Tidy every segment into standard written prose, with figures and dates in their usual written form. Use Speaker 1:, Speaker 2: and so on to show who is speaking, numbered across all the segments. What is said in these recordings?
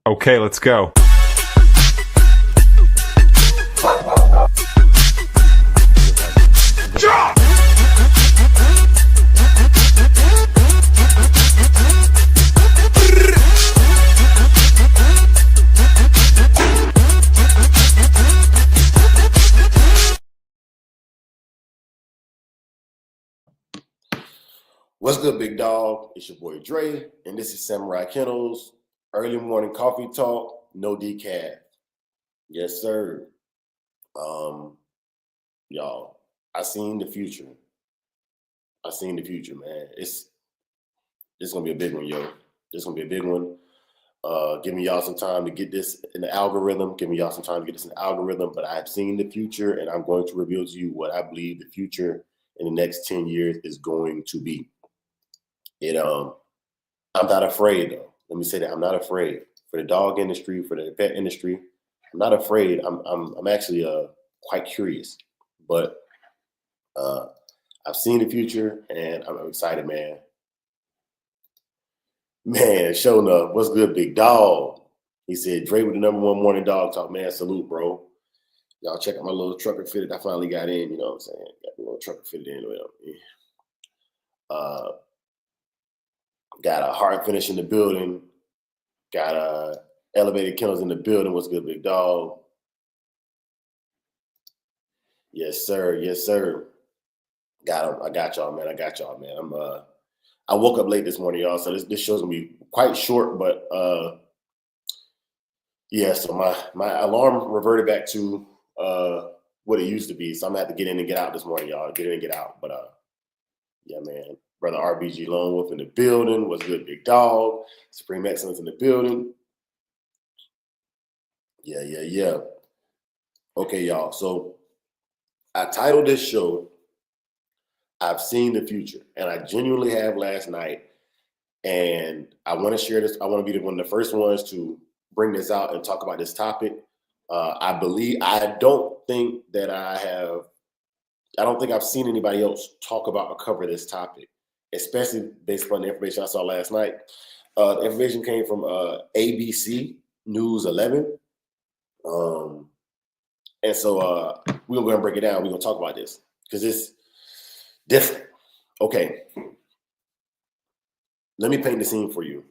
Speaker 1: Okay, let's go.
Speaker 2: What's good, big dog? It's your boy Dre, and this is Samurai Kennels early morning coffee talk, no decaf. Yes, sir. Y'all, I seen the future. Man. It's gonna be a big one, yo. This gonna be a big one. Giving y'all some time to get this in the algorithm. But I have seen the future, and I'm going to reveal to you what I believe the future in the next 10 years is going to be. I'm not afraid though. Let me say that I'm not afraid for the dog industry, for the pet industry. I'm not afraid. I'm actually quite curious, but I've seen the future and I'm excited, man. Man, showing up. What's good, big dog? He said, Dre with the number one morning dog talk, man. Salute, bro. Y'all check out my little trucker fitted. I finally got in, you know what I'm saying? Got the little trucker fitted in. Got a hard finish in the building. Got elevated kennels in the building. What's good, big dog? Yes, sir. Yes, sir. Got him. I got y'all, man. I woke up late this morning, y'all. So this show's gonna be quite short, but yeah. So my alarm reverted back to what it used to be. So I'm gonna have to get in and get out this morning, y'all. Get in and get out. But yeah, man. Brother RBG Lone Wolf in the building. What's good, big dog? Supreme Excellence in the building. Yeah. Okay, y'all. So I titled this show, I've seen the future, and I genuinely have last night. And I want to share this. I want to be one of the first ones to bring this out and talk about this topic. I don't think I've seen anybody else talk about or cover this topic, especially based upon the information I saw last night. The information came from ABC News 11. And so we're going to break it down. We're going to talk about this because it's different. Okay. Let me paint the scene for you.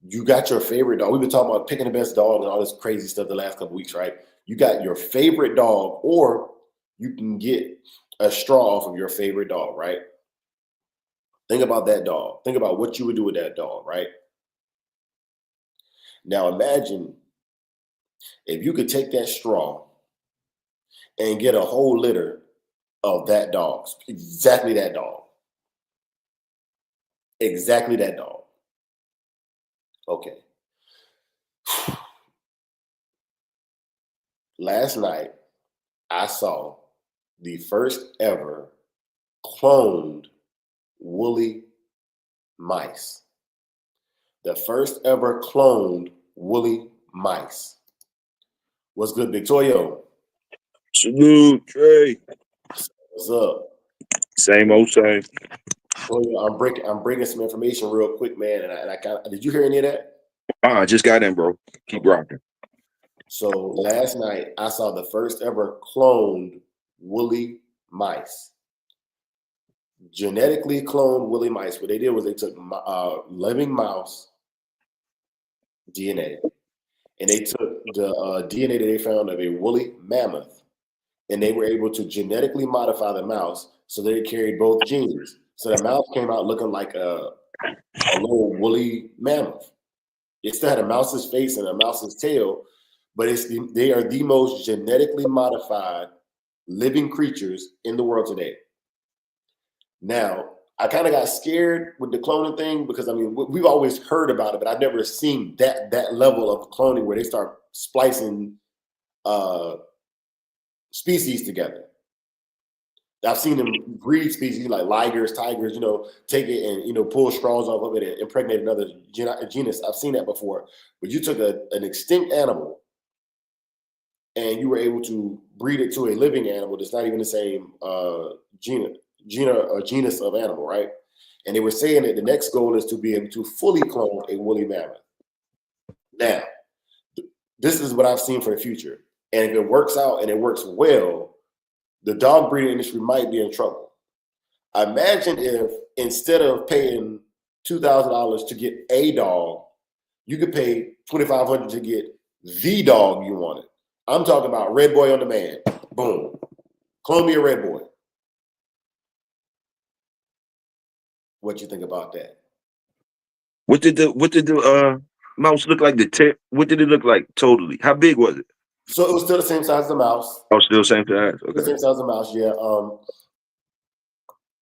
Speaker 2: You got your favorite dog. We've been talking about picking the best dog and all this crazy stuff the last couple of weeks, right? You got your favorite dog, or you can get a straw off of your favorite dog, right? Think about that dog. Think about what you would do with that dog, right? Now imagine if you could take that straw and get a whole litter of that dog, exactly that dog. Exactly that dog. Okay. Last night, I saw the first ever cloned woolly mice. The first ever cloned woolly mice. What's good, Victorio?
Speaker 3: Salute, Trey.
Speaker 2: What's up?
Speaker 3: Same old same.
Speaker 2: I'm breaking some information real quick, man. And I did you hear any of that?
Speaker 3: I just got in, bro. Keep rocking.
Speaker 2: So last night I saw the first ever cloned woolly mice. Genetically cloned woolly mice. What they did was they took living mouse DNA and they took the DNA that they found of a woolly mammoth, and they were able to genetically modify the mouse so that it carried both genes. So the mouse came out looking like a little woolly mammoth. It still had a mouse's face and a mouse's tail, but they are the most genetically modified living creatures in the world today. Now, I kind of got scared with the cloning thing because, I mean, we've always heard about it, but I've never seen that level of cloning where they start splicing species together. I've seen them breed species like ligers, tigers, take it and, pull straws off of it and impregnate another genus. I've seen that before. But you took an extinct animal and you were able to breed it to a living animal that's not even the same genus of animal, right? And they were saying that the next goal is to be able to fully clone a woolly mammoth. Now, this is what I've seen for the future. And if it works out and it works well, the dog breeding industry might be in trouble. Imagine if instead of paying $2,000 to get a dog, you could pay $2,500 to get the dog you wanted. I'm talking about Red Boy on demand. Boom. Clone me a Red Boy. What you think about that?
Speaker 3: What did the mouse look like? What did it look like totally? How big was it?
Speaker 2: So it was still the same size as the mouse.
Speaker 3: Oh, still same size.
Speaker 2: The
Speaker 3: Okay.
Speaker 2: same size as the mouse, yeah.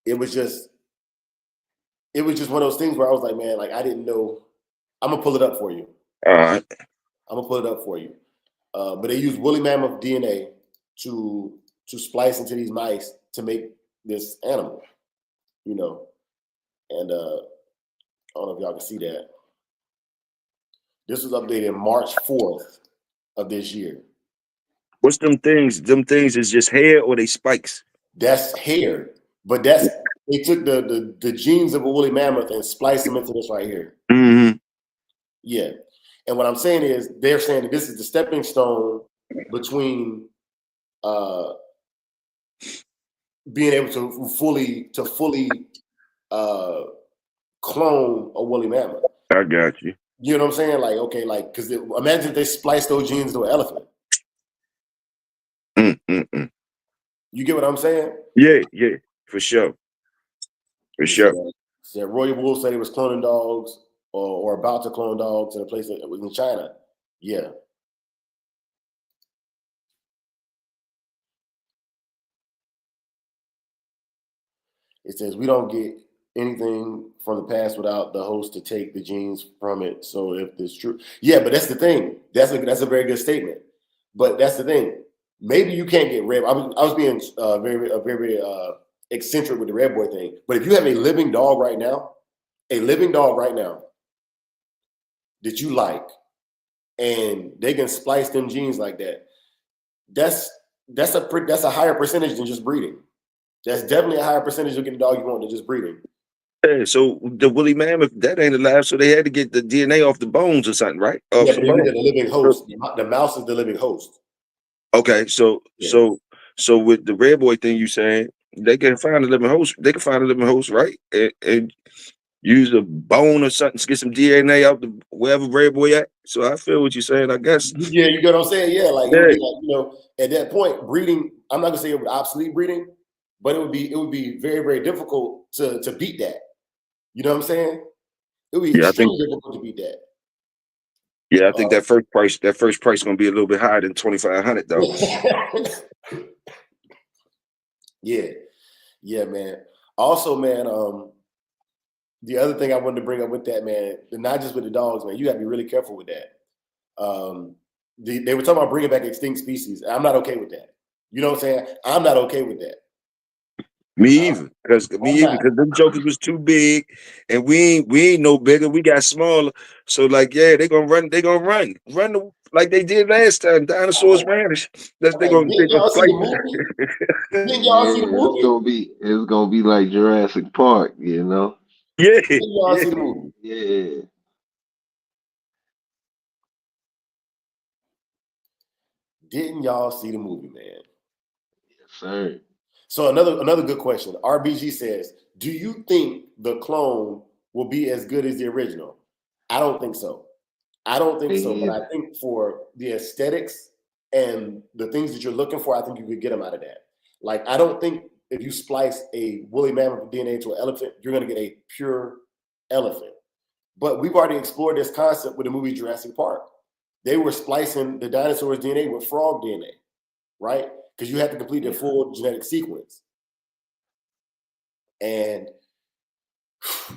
Speaker 2: It was just one of those things where I was like, man, like I didn't know. I'm gonna pull it up for you.
Speaker 3: All right.
Speaker 2: I'm gonna pull it up for you. But they use woolly mammoth DNA to splice into these mice to make this animal, you know. And I don't know if y'all can see that. This was updated March 4th of this year.
Speaker 3: What's them things? Them things is just hair or they spikes?
Speaker 2: That's hair, but they took the genes of a woolly mammoth and spliced them into this right here.
Speaker 3: Mm-hmm.
Speaker 2: Yeah. And what I'm saying is they're saying that this is the stepping stone between being able to fully clone a woolly mammoth.
Speaker 3: I got you.
Speaker 2: You know what I'm saying? Like, okay, like, because imagine if they spliced those genes to an elephant.
Speaker 3: Mm-mm-mm.
Speaker 2: You get what I'm saying?
Speaker 3: Yeah, for sure. For sure.
Speaker 2: Said Roy Wool said he was cloning dogs or about to clone dogs in a place that was in China. Yeah. It says we don't get anything from the past without the host to take the genes from it. So if it's true, yeah, but that's the thing. That's a very good statement. But that's the thing. Maybe you can't get red. I was being very eccentric with the red boy thing. But if you have a living dog right now that you like, and they can splice them genes like that, that's a higher percentage than just breeding. That's definitely a higher percentage of getting a dog you want than just breeding.
Speaker 3: Yeah, so the woolly mammoth, that ain't alive, so they had to get the DNA off the bones or something, right?
Speaker 2: Yeah, but they needed a living host. The mouse is the living host.
Speaker 3: Okay, so with the red boy thing you saying, they can find a living host. They can find a living host, right? And use a bone or something to get some DNA out the wherever red boy at. So I feel what you're saying, I guess.
Speaker 2: Yeah, you get what I'm saying? Yeah, like,
Speaker 3: Yeah.
Speaker 2: It would be like, you know, at that point, breeding, I'm not gonna say it would obsolete breeding, but it would be very, very difficult to beat that. You know what I'm saying? It would be extremely difficult to beat that.
Speaker 3: Yeah, I think that first price gonna be a little bit higher than $2,500 though.
Speaker 2: Yeah, man. Also, man, the other thing I wanted to bring up with that, man, not just with the dogs, man, you gotta be really careful with that. They were talking about bringing back extinct species. I'm not okay with that. You know what I'm saying? I'm not okay with that.
Speaker 3: Me either, because them jokers was too big, and we ain't no bigger. We got smaller, so like, yeah, they gonna run like they did last time. Dinosaurs vanished. They gonna
Speaker 2: fight.
Speaker 1: Didn't y'all see the movie? It's gonna be like Jurassic Park, you know?
Speaker 3: Yeah.
Speaker 2: Didn't y'all see the movie?
Speaker 1: Yeah.
Speaker 2: Didn't y'all see the movie, man?
Speaker 1: Yes, sir.
Speaker 2: So another good question. RBG says, do you think the clone will be as good as the original? I don't think so. But I think for the aesthetics and the things that you're looking for, I think you could get them out of that. Like, I don't think if you splice a woolly mammoth DNA to an elephant, you're going to get a pure elephant. But we've already explored this concept with the movie Jurassic Park. They were splicing the dinosaurs' DNA with frog DNA, right? Because you have to complete the full genetic sequence. And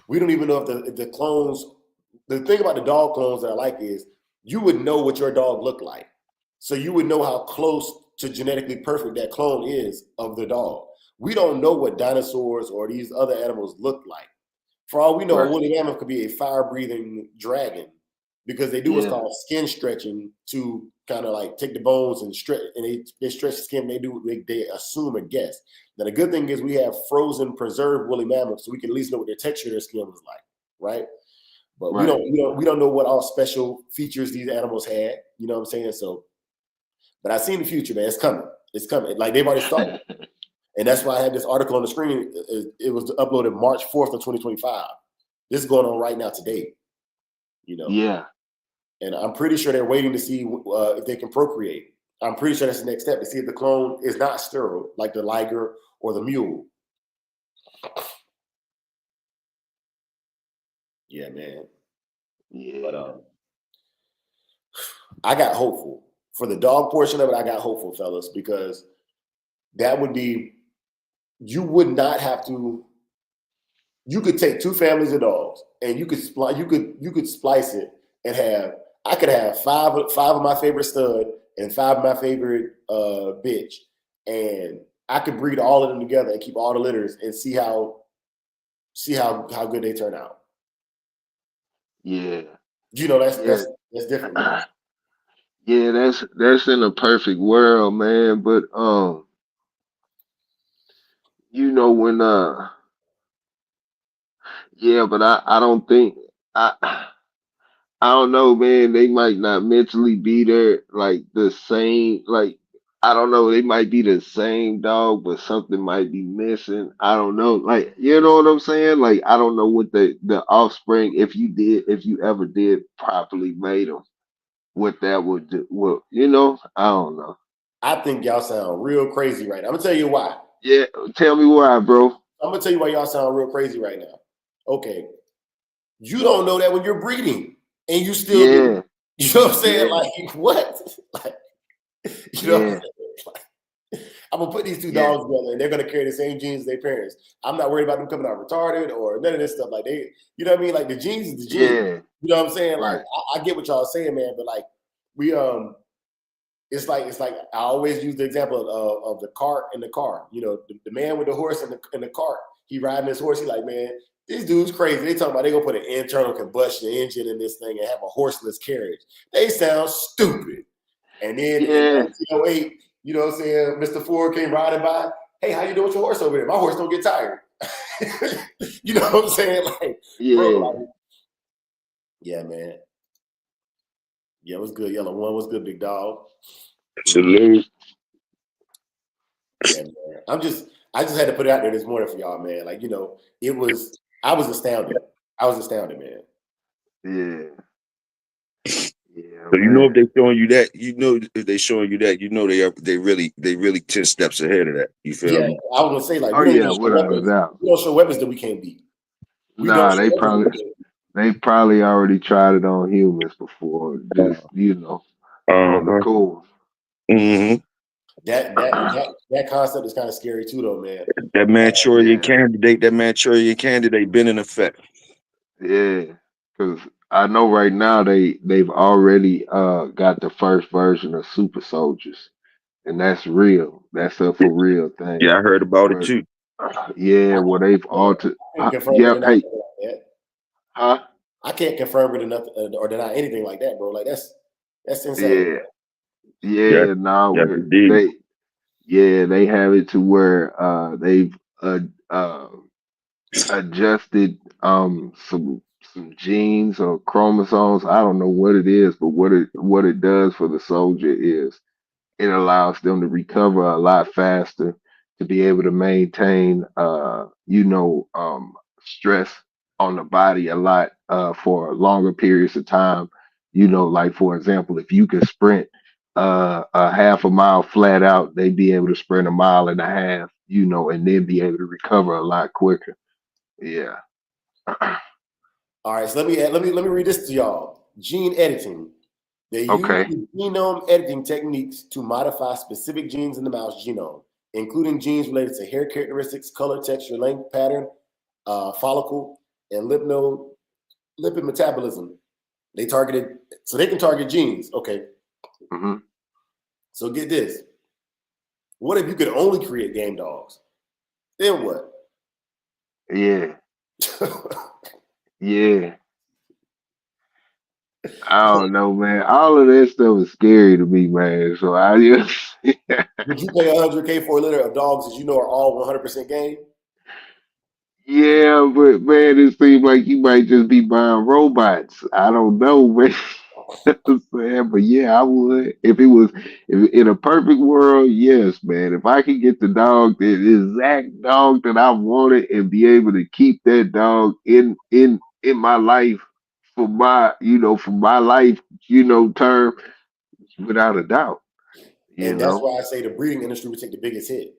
Speaker 2: we don't even know if the clones, the thing about the dog clones that I like is you would know what your dog looked like. So you would know how close to genetically perfect that clone is of the dog. We don't know what dinosaurs or these other animals look like. For all we know, a woolly mammoth could be a fire-breathing dragon because they do what's called skin stretching to kind of like take the bones and stretch, and they stretch the skin. They assume a guess. Now the good thing is we have frozen, preserved woolly mammoths, so we can at least know what the texture of their skin was like, right? But
Speaker 1: Right.
Speaker 2: we don't know what all special features these animals had. You know what I'm saying? So, but I seen the future, man. It's coming. It's coming. Like they've already started. And that's why I had this article on the screen. It was uploaded March 4th of 2025. This is going on right now today. You know.
Speaker 1: Yeah.
Speaker 2: And I'm pretty sure they're waiting to see if they can procreate. I'm pretty sure that's the next step, to see if the clone is not sterile, like the liger or the mule. Yeah, man.
Speaker 1: Yeah.
Speaker 2: But I got hopeful. For the dog portion of it, I got hopeful, fellas, because that would be, you would not have to, you could take two families of dogs and you could splice it and have, I could have five of my favorite stud and five of my favorite bitch, and I could breed all of them together and keep all the litters and see how good they turn out.
Speaker 1: Yeah.
Speaker 2: You know, that's different, man.
Speaker 1: Yeah, that's in a perfect world, man. But you know when yeah, but I don't think I don't know, man. They might not mentally be there like the same. Like I don't know. They might be the same dog, but something might be missing. I don't know. Like you know what I'm saying? Like I don't know what the offspring, if you ever did properly made them, what that would do. Well, you know, I don't know.
Speaker 2: I think y'all sound real crazy right now. I'm gonna tell you why.
Speaker 1: Yeah, tell me why, bro.
Speaker 2: I'm gonna tell you why y'all sound real crazy right now. Okay, you don't know that when you're breeding, and you still do.
Speaker 1: Yeah,
Speaker 2: You know what I'm saying?
Speaker 1: yeah,
Speaker 2: Like what? Like, you know what I'm
Speaker 1: yeah,
Speaker 2: saying? Like, I'm gonna put these two
Speaker 1: yeah,
Speaker 2: dogs together, and they're gonna carry the same genes as their parents. I'm not worried about them coming out retarded or none of this stuff. Like you know what I mean? Like the genes is the genes.
Speaker 1: yeah.
Speaker 2: You know what I'm saying? Like
Speaker 1: Right.
Speaker 2: I get what y'all saying, man, but like we it's like I always use the example of the cart and the car. You know, the man with the horse and the cart. He riding his horse. He like, man, this dude's crazy. They talking about they gonna put an internal combustion engine in this thing and have a horseless carriage. They sound stupid. And then in
Speaker 1: Yeah,
Speaker 2: 1908, you know what I'm saying, Mr. Ford came riding by. Hey, how you doing with your horse over there? My horse don't get tired. You know what I'm saying? Like, bro,
Speaker 1: yeah.
Speaker 2: like, yeah, man. Yeah, it was good. Yellow one was good, big dog.
Speaker 3: Salute.
Speaker 2: Yeah, man. I just had to put it out there this morning for y'all, man. Like, you know, I was astounded. I was astounded, man.
Speaker 1: Yeah. Yeah,
Speaker 3: So you know if
Speaker 1: man.
Speaker 3: they showing you that, you know if they showing you that, you know they really 10 steps ahead of that. You feel
Speaker 2: Yeah,
Speaker 3: me?
Speaker 2: I was gonna say, like,
Speaker 1: Oh yeah, without a doubt.
Speaker 2: we don't show weapons that we can't beat. We don't
Speaker 1: Nah,
Speaker 2: show weapons that we can't beat.
Speaker 1: they probably already tried it on humans before. Just you know, on the cool.
Speaker 3: Mm-hmm.
Speaker 2: That concept is kind of scary too, though, man.
Speaker 3: That Manchurian candidate been in effect.
Speaker 1: Yeah, because I know right now they've already got the first version of super soldiers, and that's real. That's a for real thing.
Speaker 3: Yeah, I heard about it
Speaker 1: But,
Speaker 3: too.
Speaker 1: yeah, well they've altered.
Speaker 2: I can't confirm
Speaker 1: Yeah,
Speaker 2: or deny
Speaker 1: hey,
Speaker 2: anything like that.
Speaker 1: huh?
Speaker 2: I can't confirm or deny anything like that, bro. Like that's insane.
Speaker 1: Yeah,
Speaker 3: Yes,
Speaker 1: no,
Speaker 3: yes, indeed.
Speaker 1: they have it to where they've uh adjusted some genes or chromosomes. I don't know what it is, but what it does for the soldier is it allows them to recover a lot faster, to be able to maintain stress on the body a lot for longer periods of time. You know, like for example, if you can sprint a half a mile flat out, they'd be able to sprint a mile and a half, you know, and then be able to recover a lot quicker. Yeah.
Speaker 2: All right, so let me read this to y'all. Gene editing. They use
Speaker 1: Okay.
Speaker 2: genome editing techniques to modify specific genes in the mouse genome, including genes related to hair characteristics, color, texture, length, pattern, follicle, and lymph node lipid metabolism. They can target genes. Okay.
Speaker 1: Hmm.
Speaker 2: So get this. What if you could only create game dogs? Then what?
Speaker 1: Yeah. Yeah. I don't know, man. All of that stuff is scary to me, man. So I just
Speaker 2: Would you pay $100K for a litter of dogs that you know are all 100% game?
Speaker 1: Yeah, but man, it seems like you might just be buying robots. I don't know, man. I'm saying, but yeah, I would if it was if in a perfect world. Yes, man. If I could get the dog, the exact dog that I wanted, and be able to keep that dog in my life for my for my life term, without a doubt. You
Speaker 2: And that's
Speaker 1: know,
Speaker 2: why I say the breeding industry would take the biggest hit.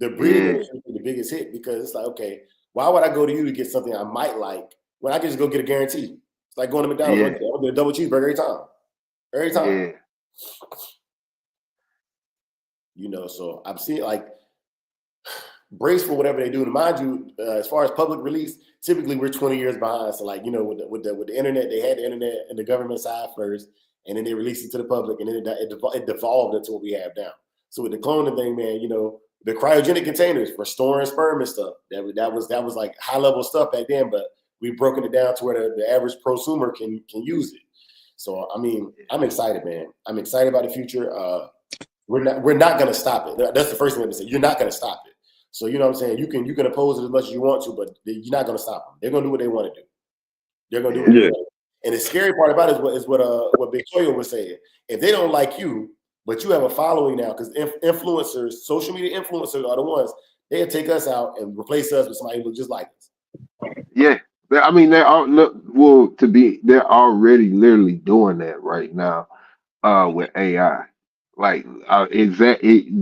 Speaker 2: The breeding
Speaker 1: yeah,
Speaker 2: industry would take the biggest hit because it's like, okay, why would I go to you to get something I might like when I can just go get a guarantee? It's like going to McDonald's.
Speaker 1: yeah,
Speaker 2: I'll get a double cheeseburger every time. Every time.
Speaker 1: yeah,
Speaker 2: So I'm seeing like brace for whatever they do. To mind you, as far as public release, typically we're 20 years behind. So like with the internet, they had the internet and the government side first, and then they released it to the public, and then it devolved into what we have now. So with the cloning thing, man, the cryogenic containers for storing sperm and stuff. That was like high level stuff back then, but we've broken it down to where the average prosumer can use it. So I mean, I'm excited, man. I'm excited about the future. We're not gonna stop it. That's the first thing I'm gonna say. You're not gonna stop it. So you know what I'm saying? You can oppose it as much as you want to, but you're not gonna stop them. They're gonna do what they want to do. They're gonna do what they
Speaker 3: Yeah.
Speaker 2: want. And the scary part about it is what Big Toyo was saying. If they don't like you, but you have a following now, because influencers, social media influencers are the ones, they'll take us out and replace us with somebody who looks just like us.
Speaker 1: yeah. I mean, they're already literally doing that right now with AI. Like exactly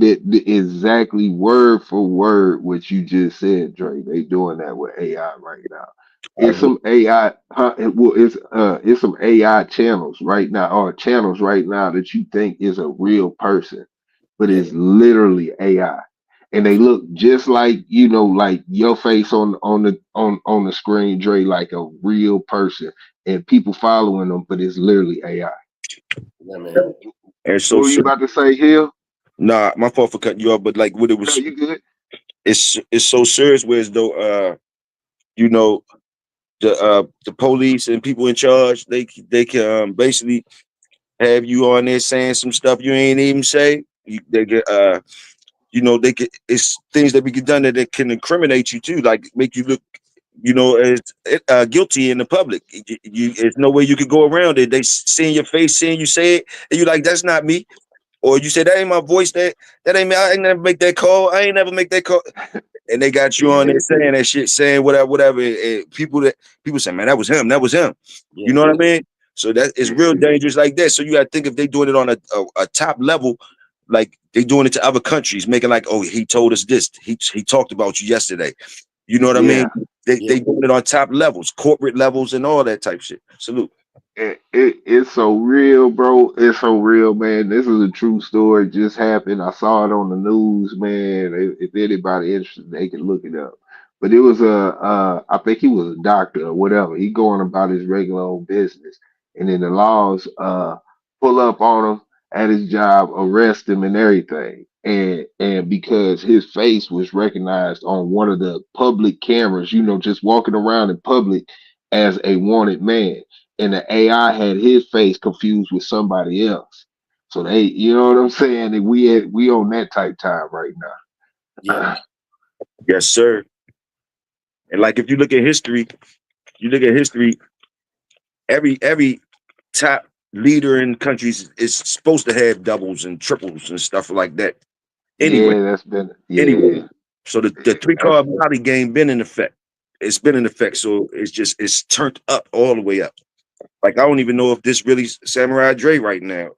Speaker 1: word for word what you just said, Dre. They doing that with AI right now.
Speaker 3: I
Speaker 1: It's
Speaker 3: agree.
Speaker 1: some AI, it's some AI channels right now, or channels right now that you think is a real person, but
Speaker 2: Yeah.
Speaker 1: it's literally AI. And they look just like like your face on the screen, Dre, like a real person, and people following them, but it's literally AI.
Speaker 2: Yeah, man.
Speaker 3: And so,
Speaker 1: What were you
Speaker 3: so
Speaker 1: about to say, Hill?
Speaker 3: nah, my fault for cutting you off, but like what it
Speaker 1: No,
Speaker 3: was,
Speaker 1: you good.
Speaker 3: it's so serious. Whereas though, you know, the police and people in charge, they can basically have you on there saying some stuff you ain't even say. They get they get it's things that be done that can incriminate you too, like make you look, as guilty in the public. There's no way you could go around it. They seeing your face, seeing you say it, and you like, that's not me. Or you say that ain't my voice. That ain't me. I ain't never make that call. I ain't never make that call. And they got you on
Speaker 1: Yeah,
Speaker 3: there saying that shit, saying whatever. And people say, man, that was him. That was him. You
Speaker 2: Yeah.
Speaker 3: know what I mean? So that is real
Speaker 1: yeah,
Speaker 3: dangerous like that. So you got to think if they doing it on a top level, like they doing it to other countries, making like, oh, he told us this. He talked about you yesterday. You know what I mean?
Speaker 1: yeah.
Speaker 2: Yeah.
Speaker 3: They doing it on top levels, corporate levels, and all that type shit. Salute.
Speaker 1: It's so real, bro. It's so real, man. This is a true story. It just happened. I saw it on the news, man. If anybody interested, they can look it up. But it was I think he was a doctor or whatever. He going about his regular old business, and then the laws pull up on him at his job, arrest him and everything. And because his face was recognized on one of the public cameras, just walking around in public as a wanted man, and the AI had his face confused with somebody else. So they, you know what I'm saying? And we on that type time right
Speaker 2: Yeah.
Speaker 1: now.
Speaker 3: Yes, sir. And like if you look at history, every top leader in countries is supposed to have doubles and triples and stuff like that. Anyway,
Speaker 1: Yeah, that's been
Speaker 3: anyway.
Speaker 1: yeah.
Speaker 3: So the three
Speaker 1: That's
Speaker 3: card body game been in effect. It's been in effect. So it's turned up all the way up. Like I don't even know if this really Samurai Dre right now.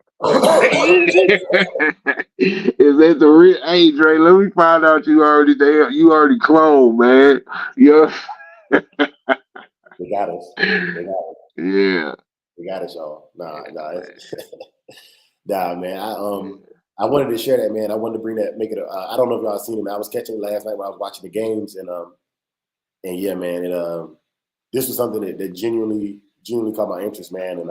Speaker 1: Is that the real? Hey, Dre, let me find out you already cloned, man. Yeah,
Speaker 2: They got us. They got us.
Speaker 1: yeah.
Speaker 2: They got us, y'all. Nah. Nah, man. I wanted to share that, man. I wanted to bring that, make it. I don't know if y'all seen it. Man. I was catching it last night when I was watching the games, and yeah, man. This was something that genuinely caught my interest, man. And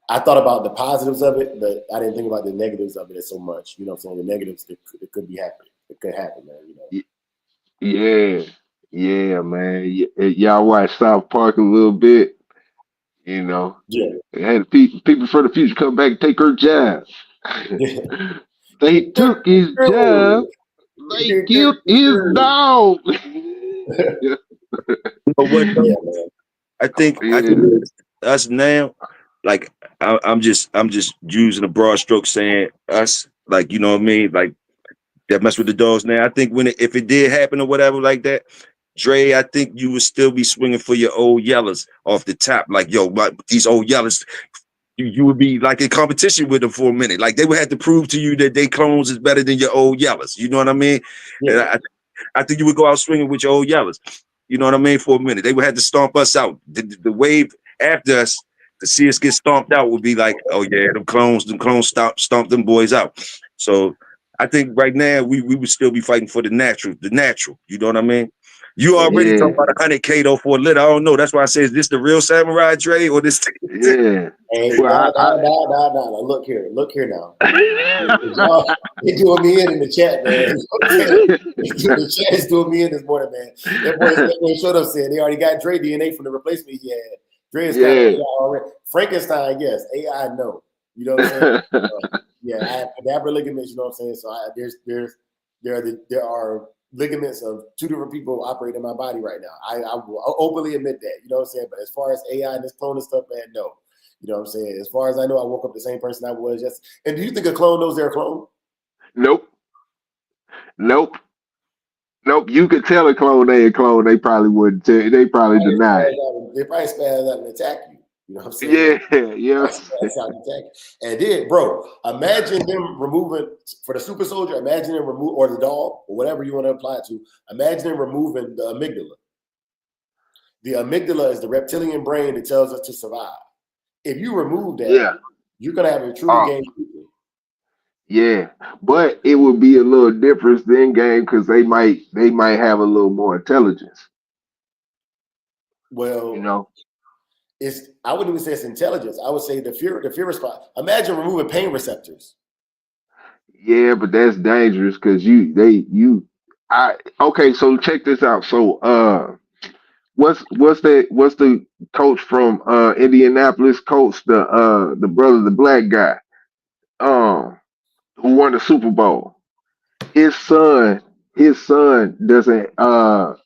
Speaker 2: I thought about the positives of it, but I didn't think about the negatives of it so much. You know what I'm saying? The negatives that could be happening. It could happen, man.
Speaker 1: Yeah, yeah, man. Y'all watch South Park a little bit, you know.
Speaker 2: Yeah.
Speaker 1: They had people for the future come back and take her job.
Speaker 2: Yeah.
Speaker 1: They took his job. They killed his dog.
Speaker 3: You know what?
Speaker 2: Yeah,
Speaker 3: Though?
Speaker 2: man.
Speaker 3: I think us now, like I'm just using a broad stroke saying us, like you know what I mean, like that mess with the dogs. Now I think if it did happen or whatever like that, Dre, I think you would still be swinging for your old yellers off the top, like yo, these old yellers. You would be like in competition with them for a minute. Like they would have to prove to you that they clones is better than your old yellers. You know what I mean?
Speaker 2: Yeah.
Speaker 3: And I think you would go out swinging with your old yellers. You know what I mean? For a minute, they would have to stomp us out. The wave after us to see us get stomped out would be like, oh yeah, them clones stomp them boys out. So I think right now we would still be fighting for the natural. You know what I mean? You already talking about 100K though for a litter. I don't know. That's why I say, is this the real Samurai Dre or this?
Speaker 1: Yeah.
Speaker 2: Hey,
Speaker 1: Well,
Speaker 2: nah. Look here now. They doing me in the chat, man. The chat is doing me in this morning, man. That boy showed up saying they already got Dre DNA from the replacement he had. Dre is kind of AI already. Frankenstein, yes. AI, no. You know what I'm saying? Yeah, I have cadabra ligaments. You know what I'm saying? So there are ligaments of two different people operating in my body right now. I will openly admit that. You know what I'm saying? But as far as AI and this cloning stuff, man, no. You know what I'm saying? As far as I know, I woke up the same person I was just. And do you think a clone knows they're a clone?
Speaker 1: Nope. You could tell a clone they a clone. They probably wouldn't tell. They probably deny it.
Speaker 2: They probably spaz out and attack you. You know what I'm saying?
Speaker 1: Yeah.
Speaker 2: That's how you attack. And then, bro, imagine them removing for the super soldier. Imagine them remove or the dog or whatever you want to apply it to. Imagine them removing the amygdala. The amygdala is the reptilian brain that tells us to survive. If you remove that, you're gonna have a truly game.
Speaker 1: Yeah, but it would be a little difference in game because they might have a little more intelligence.
Speaker 2: Well,
Speaker 1: you know,
Speaker 2: I wouldn't even say it's intelligence. I would say the fear response. Imagine removing pain receptors.
Speaker 1: Yeah, but that's dangerous because okay, so check this out. So what's the coach from Indianapolis coach, the brother, the black guy, who won the Super Bowl? His son doesn't have,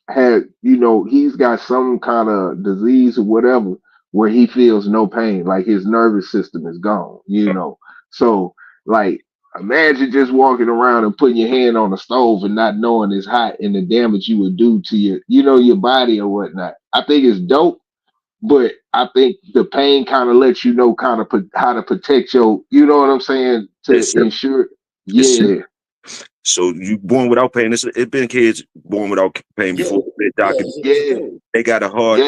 Speaker 1: he's got some kind of disease or whatever where he feels no pain, like his nervous system is gone, so like imagine just walking around and putting your hand on the stove and not knowing it's hot and the damage you would do to your body or whatnot. I think it's dope, but I think the pain kind of lets you know kind of how to protect you know what I'm saying, to ensure.
Speaker 3: So you born without pain. It's been kids born without pain before. They got a hard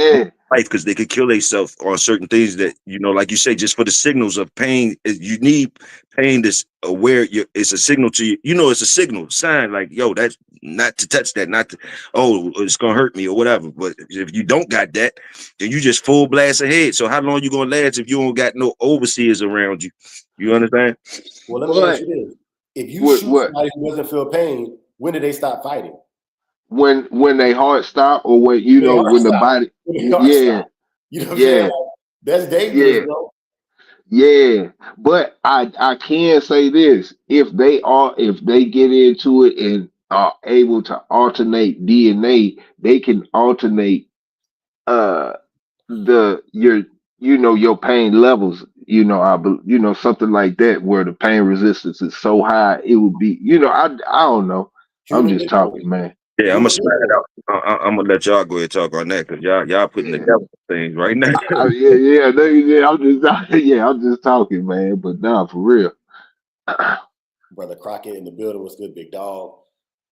Speaker 3: life because they could kill themselves on certain things that, like you say, just for the signals of pain. You need pain that's aware. It's a signal to you. It's a signal sign like, yo, that's not to touch that, not to, it's gonna hurt me or whatever. But if you don't got that, then you just full blast ahead. So how long you gonna last if you don't got no overseers around you? You understand?
Speaker 2: Well, let me ask you this. If you shoot somebody who doesn't feel pain, when do they stop fighting?
Speaker 1: When they heart stop, or when when the body,
Speaker 2: You know what I'm saying? Like, that's dangerous, bro.
Speaker 1: Yeah, but I can say this: if they get into it and are able to alternate DNA, they can alternate your pain levels. Something like that, where the pain resistance is so high, it would be. I don't know. I'm just talking, man.
Speaker 3: Yeah, I'm gonna smack it out. I'm gonna let y'all go ahead and talk on that because y'all putting together things right now.
Speaker 1: I'm just talking, man. But nah, for real.
Speaker 2: Brother Crockett in the building. What's good, big dog?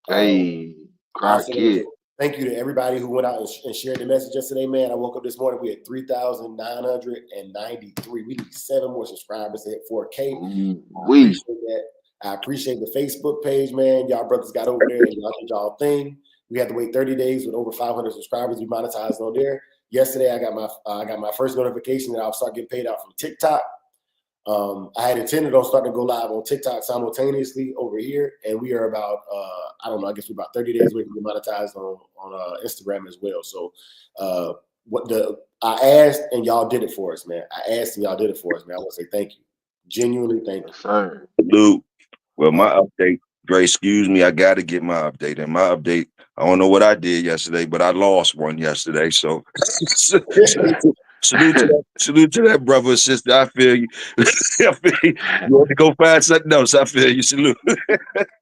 Speaker 1: Hey, Crockett.
Speaker 2: Thank you to everybody who went out and shared the message yesterday, man. I woke up this morning, we had 3,993. We need 7 more subscribers to hit 4K. I appreciate that. I appreciate the Facebook page, man. Y'all brothers got over there and y'all did y'all thing. We had to wait 30 days with over 500 subscribers. We monetized on there. Yesterday, I got my first notification that I'll start getting paid out from TikTok. I had intended on starting to go live on TikTok simultaneously over here, and we are about I guess we're about 30 days away from being monetized on Instagram as well. So I asked and y'all did it for us, man. I want to say thank you, genuinely thank you.
Speaker 1: Sir.
Speaker 3: Dude, well, my update, Dre, excuse me, I got to get my update. And my update, I don't know what I did yesterday, but I lost one yesterday. So salute to that brother and sister. I feel you. I feel you. You want to go find something else? I feel you. Salute.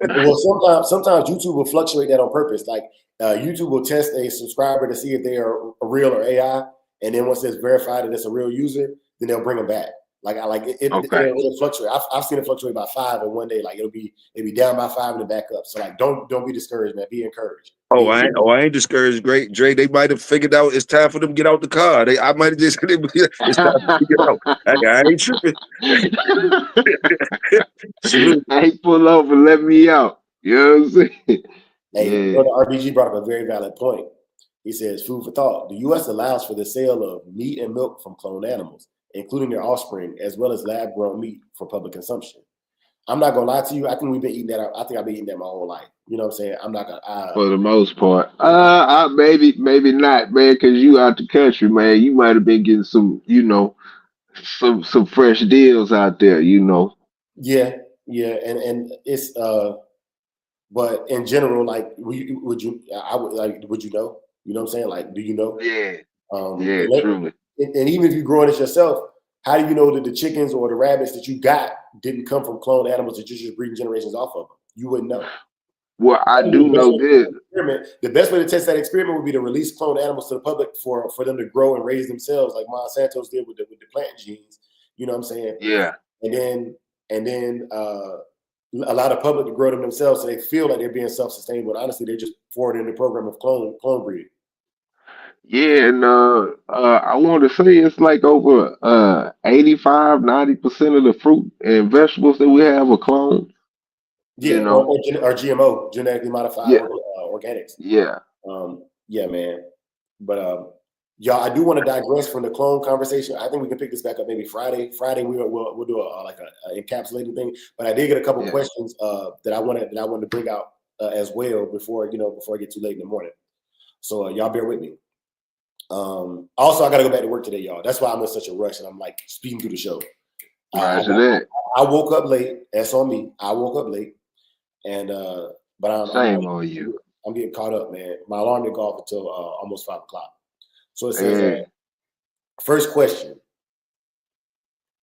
Speaker 2: Well, sometimes YouTube will fluctuate that on purpose. Like YouTube will test a subscriber to see if they are a real or AI, and then once it's verified that it's a real user, then they'll bring them back. Like it'll fluctuate. I've seen it fluctuate by 5 in one day. Like it'll be down by 5 and then back up. So like don't be discouraged, man. Be encouraged.
Speaker 3: I ain't discouraged. Great, Dre. They might have figured out it's time for them to get out the car. I might have just it's time to get out. I ain't tripping.
Speaker 1: Hey, pull over, let me out. You know what I'm saying?
Speaker 2: Hey, Brother RBG brought up a very valid point. He says, food for thought. The U.S. allows for the sale of meat and milk from cloned animals, including their offspring, as well as lab-grown meat for public consumption. I'm not gonna lie to you. I think we've been eating that. I think I've been eating that my whole life. You know what I'm saying? I'm not gonna.
Speaker 1: For the most part, maybe not, man. Because you out the country, man. You might have been getting some, some fresh deals out there.
Speaker 2: Yeah, and it's but in general, like, would you know? You know what I'm saying? Like, do you know?
Speaker 1: Yeah. Truly.
Speaker 2: And even if you're growing it yourself, how do you know that the chickens or the rabbits that you got didn't come from cloned animals that you're just breeding generations off of them? You wouldn't know.
Speaker 1: Well, I do know this.
Speaker 2: The best way to test that experiment would be to release cloned animals to the public for them to grow and raise themselves, like Monsanto's did with the plant genes. You know what I'm saying?
Speaker 1: Yeah.
Speaker 2: And then allow the public to grow them themselves so they feel like they're being self-sustained, but honestly, they're just forwarding the program of clone breeding.
Speaker 1: Yeah, and I want to say it's like over 85-90% of the fruit and vegetables that we have are cloned.
Speaker 2: Yeah, or GMO, genetically modified organics.
Speaker 1: Yeah.
Speaker 2: Yeah, man. But y'all, I do want to digress from the clone conversation. I think we can pick this back up maybe Friday. Friday we'll do a encapsulating thing. But I did get a couple questions that I wanted to bring out as well before I get too late in the morning. So y'all bear with me. Also, I got to go back to work today, y'all. That's why I'm in such a rush and I'm like speeding through the show.
Speaker 1: I
Speaker 2: woke up late. That's on me. I woke up late, and but
Speaker 1: I'm on you.
Speaker 2: I'm getting caught up, man. My alarm didn't go off until almost 5 o'clock. So it says, first question: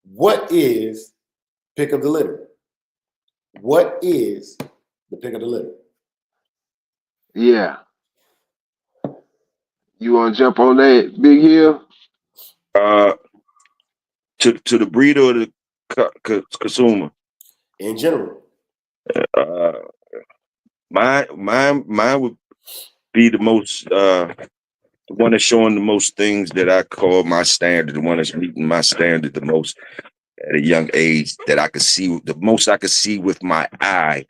Speaker 2: what is pick of the litter? What is the pick of the litter?
Speaker 1: Yeah. You want to jump on that, Big Hill?
Speaker 3: To the breeder or the consumer?
Speaker 2: In general.
Speaker 3: Mine would be the most the one that's showing the most things that I call my standard, the one that's meeting my standard the most at a young age, that I could see the most I could see with my eye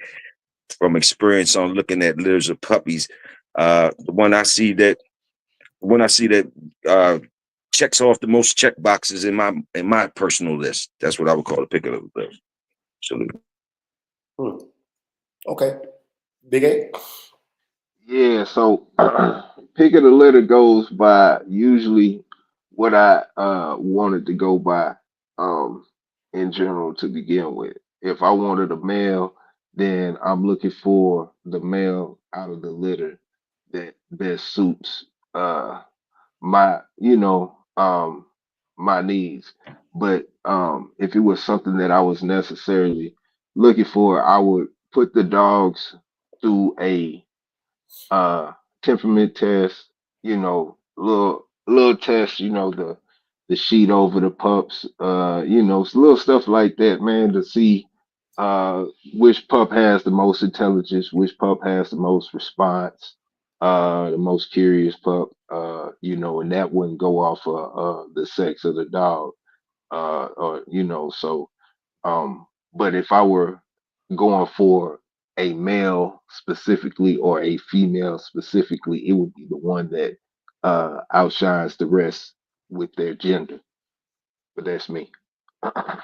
Speaker 3: from experience on looking at litters of puppies. The one I see that checks off the most check boxes in my personal list. That's what I would call the pick of the list. Absolutely.
Speaker 2: Okay. Big A?
Speaker 1: Yeah, so pick of the litter goes by usually what I wanted to go by in general to begin with. If I wanted a male, then I'm looking for the male out of the litter that best suits my my needs. But if it was something that I was necessarily looking for, I would put the dogs through a temperament test, little test, the sheet over the pups, little stuff like that, man, to see which pup has the most intelligence, which pup has the most response, the most curious pup, and that wouldn't go off of the sex of the dog, so but if I were going for a male specifically or a female specifically, it would be the one that outshines the rest with their gender. But that's me.
Speaker 2: Can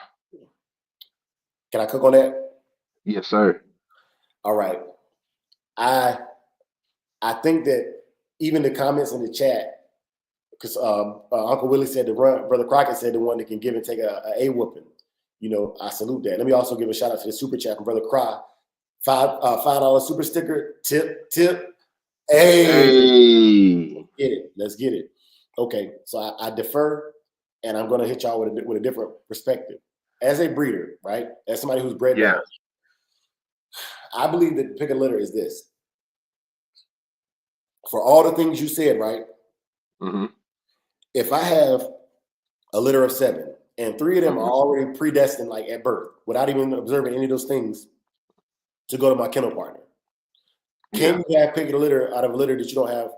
Speaker 2: I cook on that?
Speaker 1: Yes, sir.
Speaker 2: All right. I think that even the comments in the chat, because Uncle Willie said Brother Crockett said the one that can give and take a whooping. I salute that. Let me also give a shout out to the super chat from Brother Cry $5 super sticker tip. Hey,
Speaker 1: Hey.
Speaker 2: let's get it. Okay, so I defer, and I'm going to hit y'all with a different perspective. As a breeder, right? As somebody who's bred
Speaker 1: Yeah.
Speaker 2: dogs, I believe that pick a litter is this. For all the things you said, right?
Speaker 1: Mm-hmm.
Speaker 2: If I have a litter of 7 and 3 of them are already predestined, like at birth, without even observing any of those things, to go to my kennel partner, can you have pick a litter out of a litter that you don't have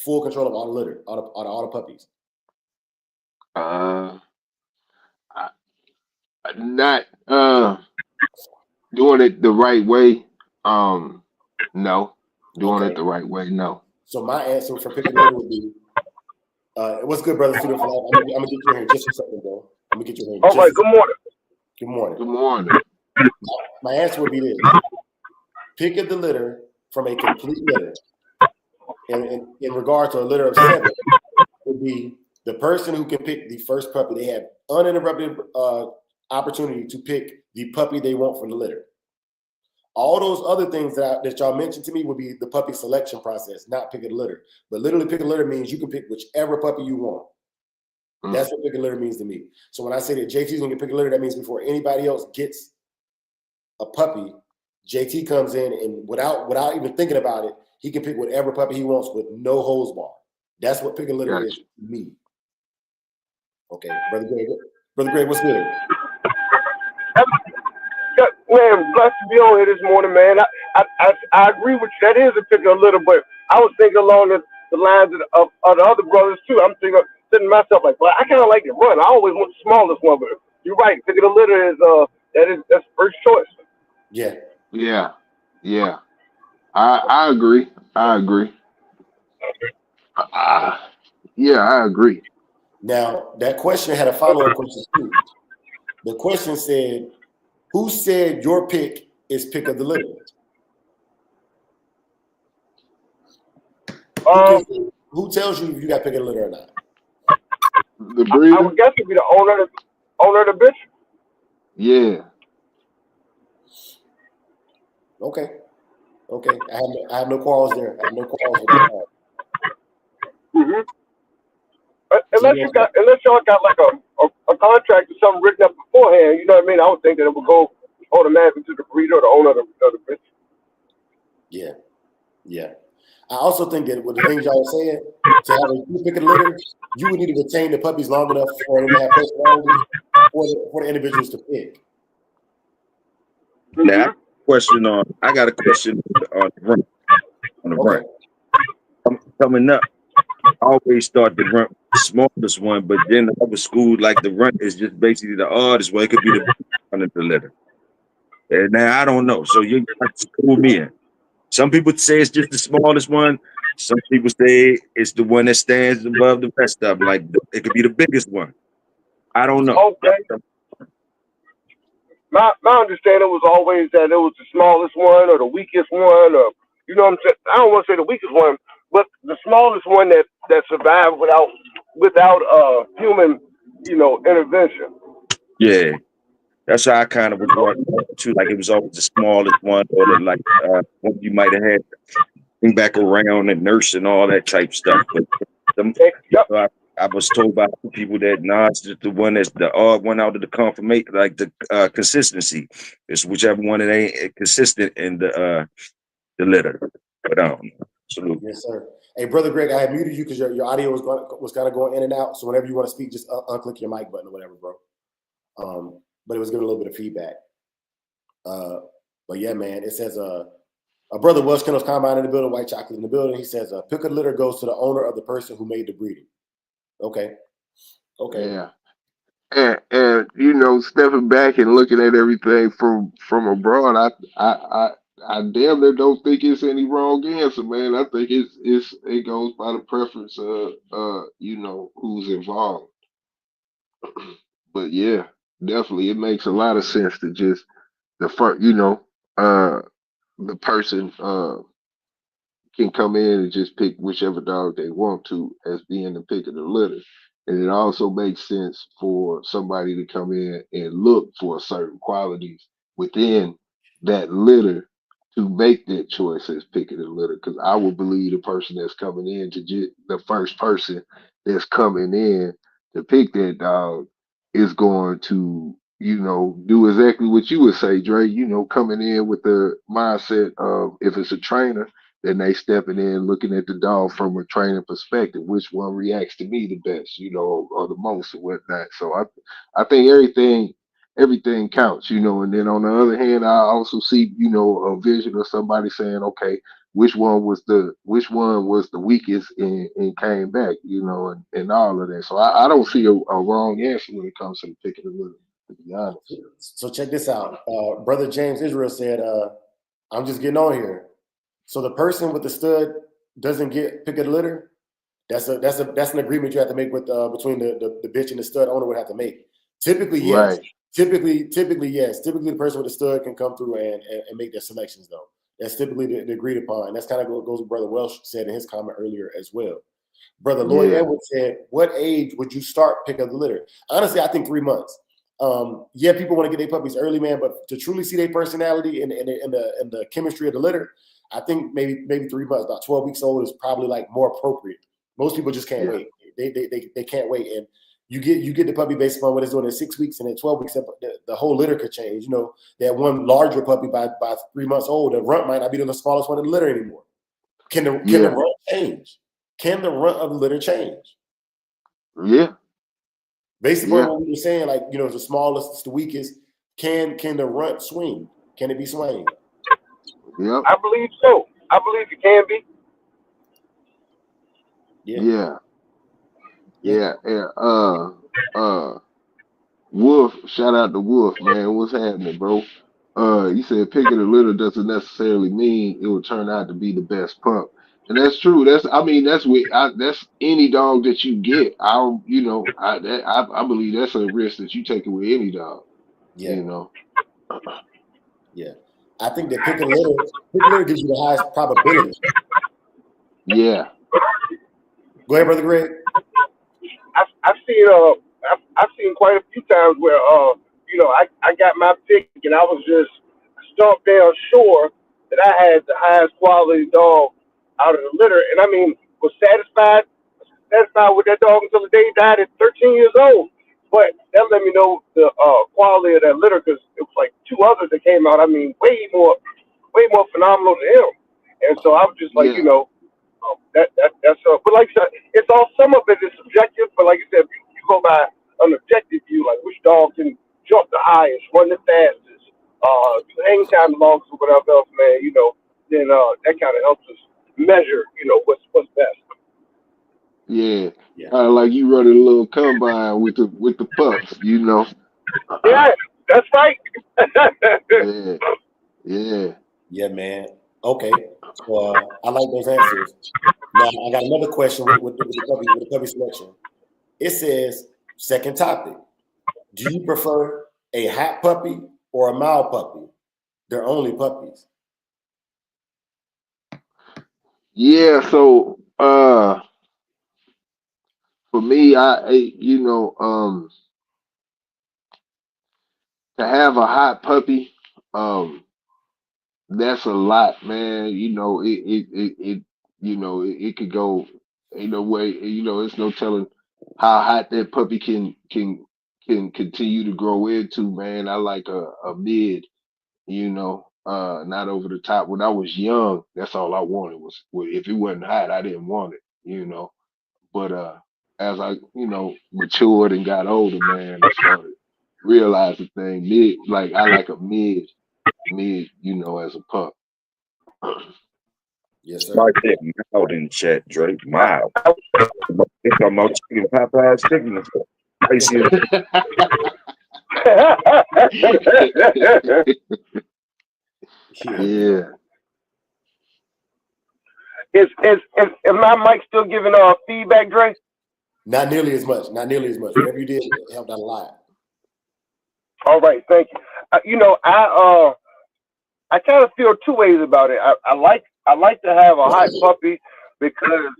Speaker 2: full control of all the litter, all the puppies?
Speaker 1: Not doing it the right way. No. Doing it the right way, no.
Speaker 2: So my answer for picking a litter would be, what's good, brother? Student for life. I'm gonna get you in here just for a second, bro. I'm gonna get you in here.
Speaker 4: All right. Good morning.
Speaker 2: Good morning.
Speaker 1: Good morning.
Speaker 2: My answer would be this: pick the litter from a complete litter. And in regard to a litter of 7, would be the person who can pick the first puppy. They have uninterrupted opportunity to pick the puppy they want from the litter. All those other things that y'all mentioned to me would be the puppy selection process, not pick a litter. But literally pick a litter means you can pick whichever puppy you want. That's what pick a litter means to me. So when I say that JT's gonna pick a litter, that means before anybody else gets a puppy, JT comes in and without even thinking about it, he can pick whatever puppy he wants with no hose bar. That's what pick a litter is to me. Okay, Brother Greg, what's good?
Speaker 4: Man, blessed to be on here this morning, man. I agree with you. That is a pick a litter, but I was thinking along the lines of the other brothers too. I'm thinking to myself like, well, I kind of like to run. I always want the smallest one, but you're right. Picking a litter is that's first choice.
Speaker 2: Yeah.
Speaker 1: I agree. I agree.
Speaker 2: Now that question had a follow-up question too. The question said, "Who said your pick is pick of the litter?" Who tells you if you got pick of the litter or not?
Speaker 1: The breeder?
Speaker 4: I would guess it'd be the owner of the bitch.
Speaker 1: Yeah.
Speaker 2: Okay. I have no quarrels there. I have no quarrels with that.
Speaker 4: Mm-hmm. Unless y'all got like a contract or something written up beforehand, you know what I mean? I would think that it would go automatically to the breeder or the owner of the bitch.
Speaker 2: Yeah. I also think that with the things y'all were saying, to have a pick of the litter, you would need to retain the puppies long enough for them to have personality for the individuals to pick.
Speaker 3: Now, I got a question on the run. Coming up, I always start the run the smallest one, but then the other school, like the run is just basically the oddest one. It could be the one of the litter. And now I don't know. So you have to school me in. Some people say it's just the smallest one. Some people say it's the one that stands above the rest of them. Like it could be the biggest one. I don't know.
Speaker 4: Okay. My understanding was always that it was the smallest one or the weakest one, or you know what I'm saying. I don't want to say the weakest one, but the smallest one that survived without human, intervention.
Speaker 3: Yeah, that's how I kind of was going to. Like it was always the smallest one, or the one you might have had bring back around and nurse and all that type stuff. But I was told by people that it's just the one that's the odd one out of the confirmation, like the consistency. It's whichever one that ain't consistent in the litter. But salute.
Speaker 2: Yes, sir. Hey, Brother Greg, I had muted you because your audio was kind of going in and out. So whenever you want to speak, just unclick your mic button or whatever, bro. But it was giving a little bit of feedback. But yeah, man, it says a brother Welsh Kennels Combine in the building, white chocolate in the building. He says pick a litter goes to the owner of the person who made the breeding. Okay.
Speaker 1: Yeah. And stepping back and looking at everything from abroad, I damn near don't think it's any wrong answer, man. I think it goes by the preference of who's involved. But yeah, definitely it makes a lot of sense to just the person can come in and just pick whichever dog they want to as being the pick of the litter. And it also makes sense for somebody to come in and look for certain qualities within that litter to make that choice as picking a litter, because I would believe the person that's coming in to the first person that's coming in to pick that dog is going to, do exactly what you would say, Dre. Coming in with the mindset of, if it's a trainer, then they stepping in looking at the dog from a training perspective, which one reacts to me the best, or the most or whatnot. So I think everything counts, and then on the other hand, I also see, a vision of somebody saying, okay, which one was the weakest and came back, and all of that. So I don't see a wrong answer when it comes to the picking the litter, to be honest.
Speaker 2: So check this out. Brother James Israel said, I'm just getting on here. So the person with the stud doesn't get pick of the litter. That's an agreement you have to make with between the bitch and the stud owner would have to make. Typically, yes.
Speaker 1: Right.
Speaker 2: Typically, yes. Typically, the person with the stud can come through and make their selections, though. That's typically the agreed upon. And that's kind of what goes with Brother Welsh said in his comment earlier as well. Brother Lloyd Edwards said, what age would you start pick of the litter? Honestly, I think 3 months. Yeah, people want to get their puppies early, man, but to truly see their personality and the chemistry of the litter, I think maybe 3 months, about 12 weeks old is probably like more appropriate. Most people just can't wait. They can't wait. And you get the puppy based upon what it's doing in 6 weeks, and in 12 weeks, the whole litter could change. That one larger puppy by 3 months old, the runt might not be the smallest one in the litter anymore. Can the runt change? Can the runt of the litter change?
Speaker 1: Yeah.
Speaker 2: Based upon what we were saying, like, it's the smallest, it's the weakest. Can the runt swing? Can it be swaying?
Speaker 1: Yep.
Speaker 4: I believe so. I believe it can be.
Speaker 1: Yeah. Wolf, shout out to Wolf, man. What's happening, bro? You said picking a litter doesn't necessarily mean it will turn out to be the best pup. And that's true. That's any dog that you get. I believe that's a risk that you take with any dog.
Speaker 2: Yeah. Yeah. I think that picking a litter gives you the highest probability.
Speaker 1: Yeah.
Speaker 2: Go ahead, Brother Greg.
Speaker 4: I've seen quite a few times where I got my pick and I was just stumped down sure that I had the highest quality dog out of the litter, and I mean was satisfied with that dog until the day he died at 13 years old. But that let me know the quality of that litter, because it was like 2 others that came out. I mean, way more phenomenal than him. And so I was just like, that's but like I said, it's all, some of it is subjective. But like I said, if you go by an objective view, like which dog can jump the highest, run the fastest, hang time the longest, or whatever else, man, then that kind of helps us measure, what's best.
Speaker 1: Yeah. Like you running a little combine with the pups,
Speaker 4: Yeah, that's right.
Speaker 1: Yeah.
Speaker 2: Yeah, man. Okay. So I like those answers. Now I got another question with the puppy selection. It says, second topic. Do you prefer a hot puppy or a mild puppy? They're only puppies.
Speaker 1: Yeah, so for me, to have a hot puppy, that's a lot, man. It could go either way. It's no telling how hot that puppy can continue to grow into, man. I like a mid, not over the top. When I was young, that's all I wanted was, if it wasn't hot, I didn't want it. But as I, matured and got older, man, I started realizing things. Like I like a mid, as a pup.
Speaker 2: Yes, sir.
Speaker 3: Like that mild in chat, Drake. Mild. It's talking about chicken, Popeye's chicken.
Speaker 1: Yeah.
Speaker 4: Is my mic still giving feedback, Dre?
Speaker 2: Not nearly as much. Whatever you did, it helped out a lot.
Speaker 4: All right, thank you. I kind of feel 2 ways about it. I like to have a hot puppy because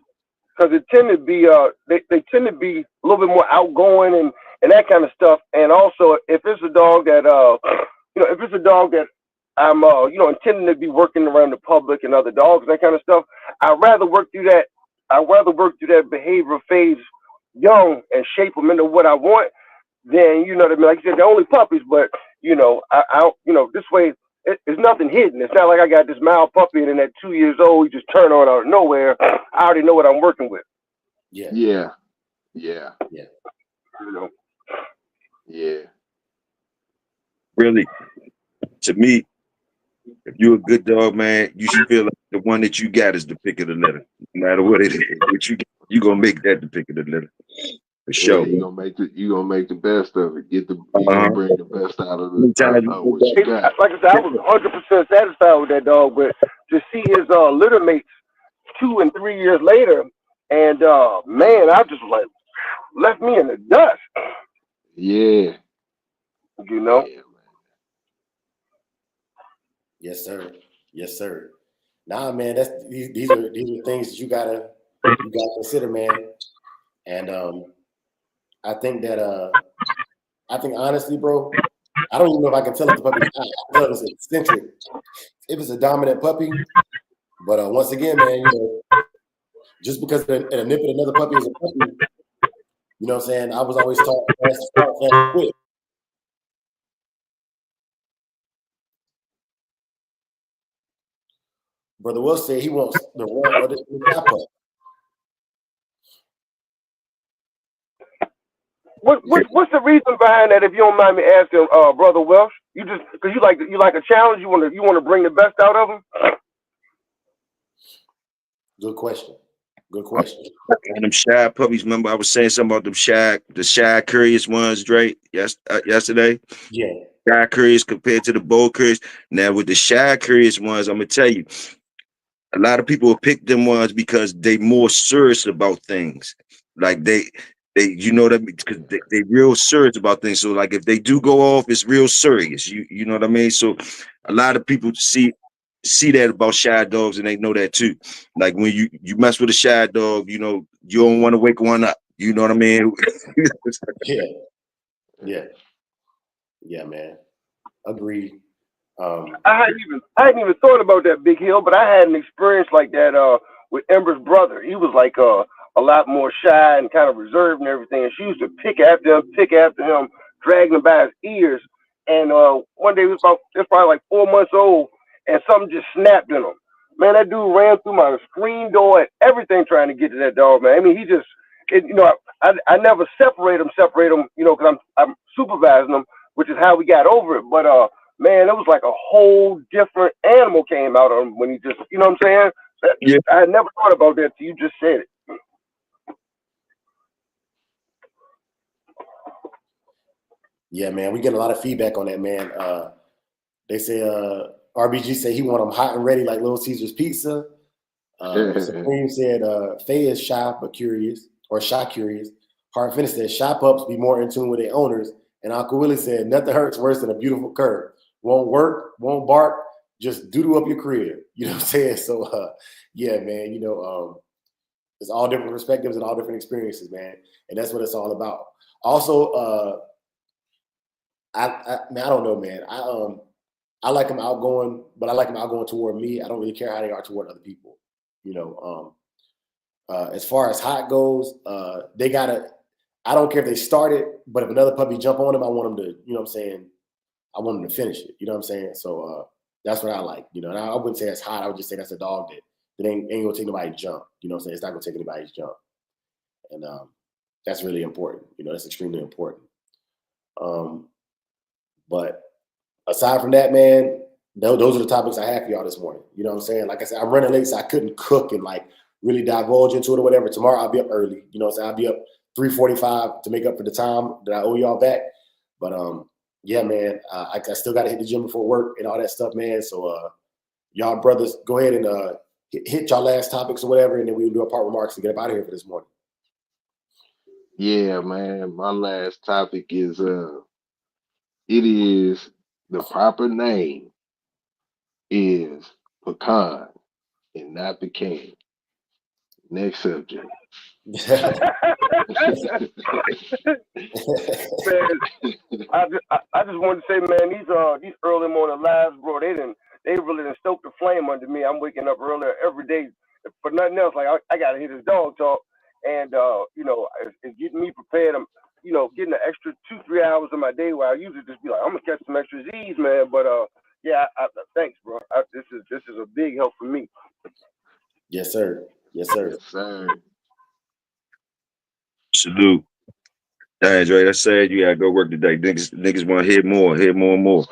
Speaker 4: it tend to be they tend to be a little bit more outgoing and that kind of stuff. And also, if it's a dog that I'm intending to be working around the public and other dogs, that kind of stuff. I'd rather work through that. I'd rather work through that behavioral phase young and shape them into what I want. Then you know what I mean. Like you said, they're only puppies, but this way it's nothing hidden. It's not like I got this mild puppy and then at 2 years old you just turn on out of nowhere. I already know what I'm working with.
Speaker 2: Yeah.
Speaker 1: Yeah. Yeah.
Speaker 2: Yeah.
Speaker 4: You know.
Speaker 1: Yeah.
Speaker 3: Really, to me, if you're a good dog, man, you should feel like the one that you got is the pick of the litter. No matter what it is, what you gonna make that the pick of the litter. For
Speaker 1: Yeah,
Speaker 3: sure.
Speaker 1: you gonna make the best of it. You
Speaker 3: Uh-huh.
Speaker 1: gonna bring the best out of
Speaker 3: Sometimes you
Speaker 1: what you got.
Speaker 4: Like I said, I was 100% satisfied with that dog, but to see his litter mates 2 and 3 years later, and man, I just like left me in the dust.
Speaker 1: Yeah.
Speaker 4: You know.
Speaker 1: Yeah, man.
Speaker 2: Yes, sir. Yes, sir. Nah, man, these are things that you gotta consider, man. And I think honestly, bro, I don't even know if I can tell if the puppy's I can tell if it's eccentric, if it's a dominant puppy. But once again, man, just because a nip at another puppy is a puppy, you know what I'm saying? I was always taught fast to start, fast to quit. Brother Will said he wants the wrong or the top up.
Speaker 4: What's the reason behind that? If you don't mind me asking, Brother Welsh, you just because you like a challenge, you want to bring the best out of them.
Speaker 2: Good question. Good question.
Speaker 3: And them shy puppies. Remember, I was saying something about the shy curious ones, Drake. Yesterday.
Speaker 2: Yeah.
Speaker 3: Shy curious compared to the bold curious. Now with the shy curious ones, I'm gonna tell you, a lot of people will pick them ones because they more serious about things. Like they you know what I mean? Because they real serious about things. So like if they do go off, it's real serious. You know what I mean? So a lot of people see that about shy dogs and they know that too. Like when you mess with a shy dog, you don't want to wake one up. You know what I mean?
Speaker 2: Yeah, man. Agreed.
Speaker 4: I hadn't even thought about that, Big Hill, but I had an experience like that with Ember's brother. He was like a lot more shy and kind of reserved and everything, and she used to pick after him, dragging him by his ears. And one day it was probably like 4 months old, and something just snapped in him. Man, that dude ran through my screen door and everything trying to get to that dog, man. I mean, I never separate him, because I'm supervising him, which is how we got over it. But man, it was like a whole different animal came out of him when he just, you know what I'm saying?
Speaker 3: Yeah.
Speaker 4: I never thought about that till you just said it.
Speaker 2: Yeah, man, we get a lot of feedback on that, man. They say RBG say he want them hot and ready like Little Caesar's Pizza. Supreme said Faye is shy but curious, or shy curious. Hard Finish said shy pups be more in tune with their owners. And Uncle Willie said nothing hurts worse than a beautiful cur. Won't work, won't bark, just doodle up your crib. You know what I'm saying? So yeah, man, it's all different perspectives and all different experiences, man. And that's what it's all about. Also, I don't know, man. I like them outgoing, but I like them outgoing toward me. I don't really care how they are toward other people. As far as hot goes, they gotta. I don't care if they start it, but if another puppy jump on them, I want them to, you know what I'm saying? I want them to finish it. You know what I'm saying? So that's what I like. And I wouldn't say it's hot. I would just say that's a dog that ain't gonna take nobody's jump. You know what I'm saying? It's not gonna take anybody's jump, and that's really important. That's extremely important. But aside from that, man, those are the topics I have for y'all this morning. You know what I'm saying? Like I said, I'm running late, so I couldn't cook and like really divulge into it or whatever. Tomorrow I'll be up early. You know what I'm saying? I'll be up 3:45 to make up for the time that I owe y'all back. But yeah, man, I still got to hit the gym before work and all that stuff, man. So y'all brothers, go ahead and hit y'all last topics or whatever, and then we'll do a part remarks to get up out of here for this morning.
Speaker 1: Yeah, man. My last topic is it is the proper name is Pecan and not Pecan. Next subject.
Speaker 4: Man, I just wanted to say, man, these early morning lives, bro, they really done stoked the flame under me. I'm waking up earlier every day for nothing else. Like I gotta hear this dog talk, and it's getting me prepared. I'm getting an extra 2-3 hours of my day where I usually just be like, I'm gonna catch some extra Z's, man. But yeah, thanks, bro. This is a big help for me.
Speaker 2: Yes, sir. Yes, sir.
Speaker 1: Yes, sir.
Speaker 3: Salute. Dang, Dre, that's sad. You gotta go work today. Niggas want to hear more and more.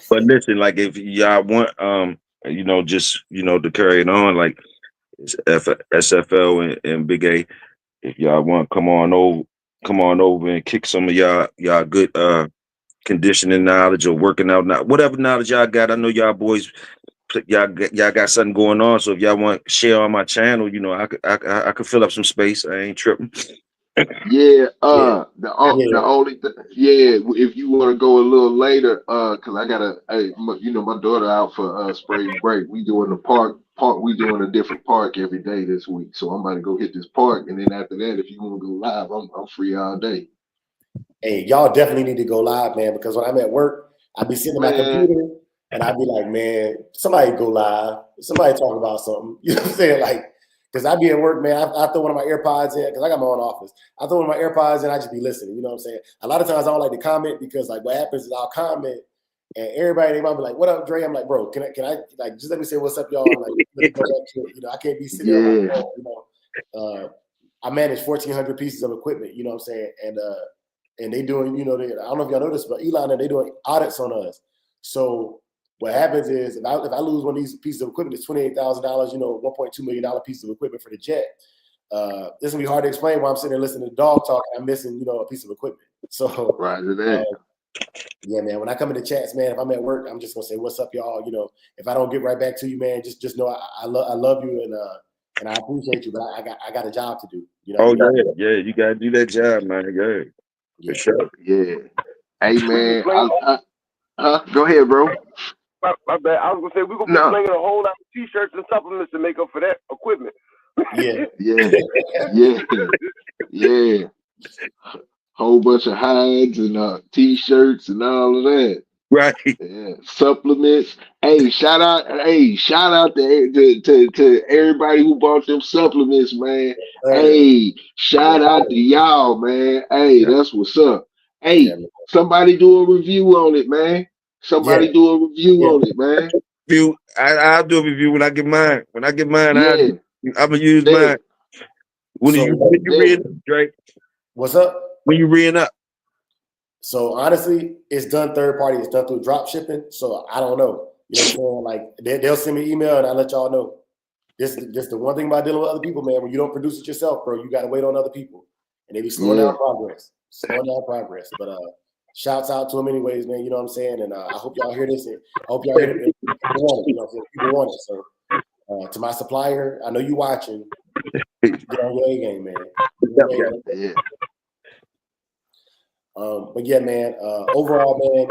Speaker 3: But listen, like if y'all want, just to carry it on, like it's SFL and Big A. If y'all want, come on over and kick some of y'all good conditioning knowledge or working out, whatever knowledge y'all got. I know y'all boys, y'all got something going on. So if y'all want to share on my channel, I could fill up some space. I ain't tripping.
Speaker 1: Yeah, the only if you want to go a little later, cause I gotta, my daughter out for spring break. We doing the park. We doing a different park every day this week. So I'm about to go hit this park, and then after that, if you want to go live, I'm free all day.
Speaker 2: Hey, y'all definitely need to go live, man, because when I'm at work, I be sitting at my computer and I be like, man, somebody go live. Somebody talk about something. You know what I'm saying? Like, because I be at work, man. I throw one of my AirPods in because I got my own office. I throw one of my AirPods in. I just be listening. You know what I'm saying? A lot of times I don't like to comment because like what happens is I'll comment and everybody they might be like, "What up, Dre?" I'm like, "Bro, can I like just let me say what's up, y'all?" I'm like, let's go back to it. I can't be sitting there like, I manage 1,400 pieces of equipment. You know what I'm saying? And they doing, I don't know if y'all know this, but Elon, they doing audits on us. So what happens is if I lose one of these pieces of equipment, it's $28,000, $1.2 million piece of equipment for the jet. This gonna be hard to explain why I'm sitting there listening to dog talk and I'm missing, a piece of equipment. So yeah, man, when I come into chats, man, if I'm at work, I'm just gonna say, what's up, y'all? If I don't get right back to you, man, just know I love you and I appreciate you, but I got a job to do.
Speaker 3: Oh yeah, you gotta do that job, man. Yeah. For sure.
Speaker 1: Yeah. Hey man, go ahead, bro.
Speaker 4: My bad. I was gonna say we're gonna be slinging a whole lot of t-shirts and supplements to make up for that equipment.
Speaker 1: Yeah. Whole bunch of hides and t-shirts and all of that.
Speaker 3: Right.
Speaker 1: Yeah. Supplements. Hey, shout out to everybody who bought them supplements, man. Hey, shout out to y'all, man. Hey, that's what's up. Hey, somebody do a review on it, man. Somebody do a review on it, man.
Speaker 3: I'll do a review when I get mine. When I get mine, I'm gonna use mine. When you read up, Drake?
Speaker 2: What's up?
Speaker 3: When you reading up?
Speaker 2: So honestly, it's done third party. It's done through drop shipping. So I don't know. You know what I'm saying? Like they'll send me an email and I'll let y'all know. This the one thing about dealing with other people, man. When you don't produce it yourself, bro, you got to wait on other people, and they be slowing down progress. But shouts out to them anyways, man. You know what I'm saying? And I hope y'all hear this. I hope y'all hear it. People want it. So to my supplier, I know you watching. Get on your A game, man. But yeah, man. Overall, man,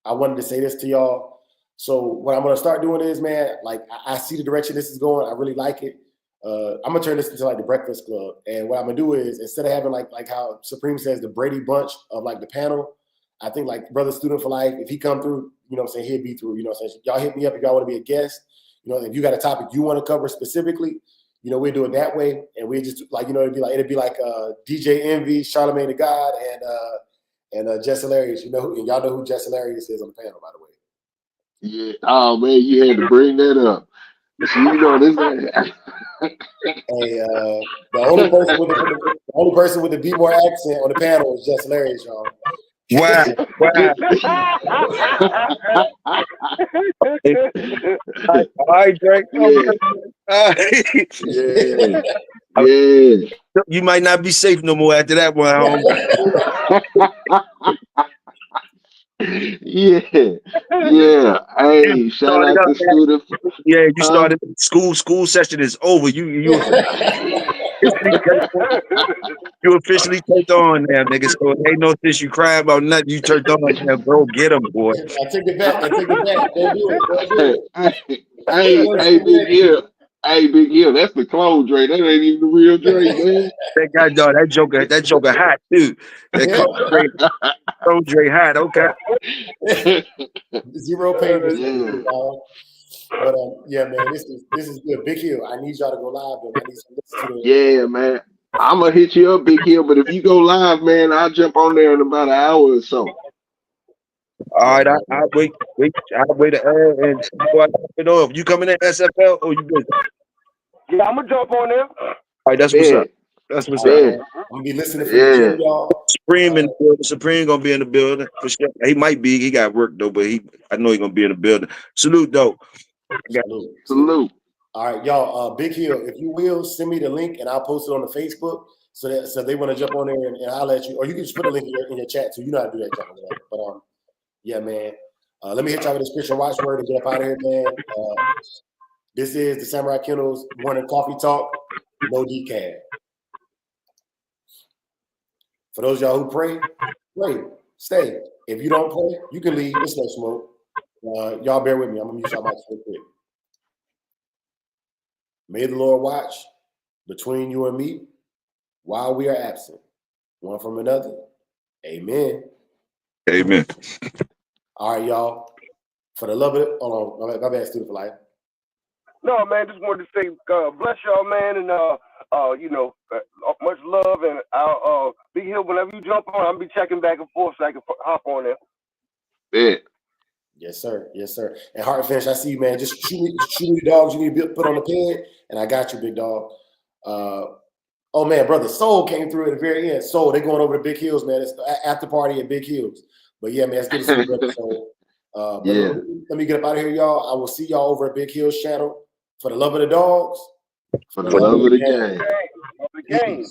Speaker 2: I wanted to say this to y'all. So what I'm gonna start doing is, man, like I see the direction this is going. I really like it. I'm gonna turn this into like the Breakfast Club, and what I'm gonna do is instead of having like how Supreme says the Brady Bunch of like the panel, I think like Brother Student for Life, if he come through, you know what I'm saying, he'll be through. You know what I'm saying? Y'all hit me up if y'all want to be a guest. If you got a topic you want to cover specifically, we'll do it that way, and we just like it'd be like DJ Envy, Charlamagne the God, and Jess Hilarious. And y'all know who Jess Hilarious is on the panel, by the way.
Speaker 1: Yeah. Oh man, you had to bring that up. So this.
Speaker 2: Hey, the only person with the B-more accent on the panel is Jess Hilarious, y'all.
Speaker 3: Wow. All right, Drake.
Speaker 1: Yeah.
Speaker 3: You might not be safe no more after that one.
Speaker 1: Yeah. Hey, shout out to Student.
Speaker 3: Yeah, you started school session is over. You officially turned on now, nigga. So ain't no sense you crying about nothing. You turned on now. Go get them, boy.
Speaker 2: I take it back. Don't do it.
Speaker 1: Hey, Big Hill. Hey, Big Hill. That's the clone Dre. That ain't even the real Dre, man.
Speaker 3: That guy, dog, that Joker hot too. That Clone Dre hot. Okay.
Speaker 2: Zero payments.
Speaker 1: Yeah.
Speaker 2: But yeah, man, this is good. Big Hill, I need y'all to go live, though. I need to listen to the
Speaker 1: Yeah, man. I'm gonna hit you up, Big Hill. But if you go live, man, I'll jump on there in about an hour or so.
Speaker 3: All right, I'll wait and before I jump it off. You coming in SFL or you busy?
Speaker 4: Yeah, I'm gonna jump on there.
Speaker 3: All right, that's what's up. That's what's up.
Speaker 1: Yeah.
Speaker 2: I'm gonna be listening for the gym, y'all.
Speaker 3: Supreme in the building. Supreme gonna be in the building for sure. He might be. He got work though, but I know he's gonna be in the building. Salute though.
Speaker 1: Salute.
Speaker 2: All right, y'all. Big Hill, if you will, send me the link and I'll post it on the Facebook so they want to jump on there and I'll let you, or you can just put a link in your chat too. You know how to do that, John. But yeah, man. Let me hit y'all with this Christian watchword and get up out of here, man. This is the Samurai Kennels Morning Coffee Talk. No decaf. For those of y'all who pray, stay. If you don't pray, you can leave. It's no smoke. Y'all bear with me. I'm gonna mute y'all mics real quick. May the Lord watch between you and me while we are absent, one from another. Amen.
Speaker 3: Amen.
Speaker 2: All right, y'all. For the love of it, hold on. My bad, Student for Life.
Speaker 4: No, man, just wanted to say bless y'all, man, and much love, and I'll Big Hill, whenever you jump on, I'll be checking back and forth so I can hop on there.
Speaker 1: Yeah.
Speaker 2: Yes, sir. Yes, sir. And Heart Finish, I see you, man. Just shoot me the dogs you need to put on the pen, and I got you, big dog. Oh man, brother, Soul came through at the very end. Soul, they going over to Big Hills, man. It's after party at Big Hills. But yeah, man, it's good to see you, brother. Soul.
Speaker 1: Yeah.
Speaker 2: Let me get up out of here, y'all. I will see y'all over at Big Hills channel. For the love of the dogs.
Speaker 1: For the love of the game.
Speaker 4: The game.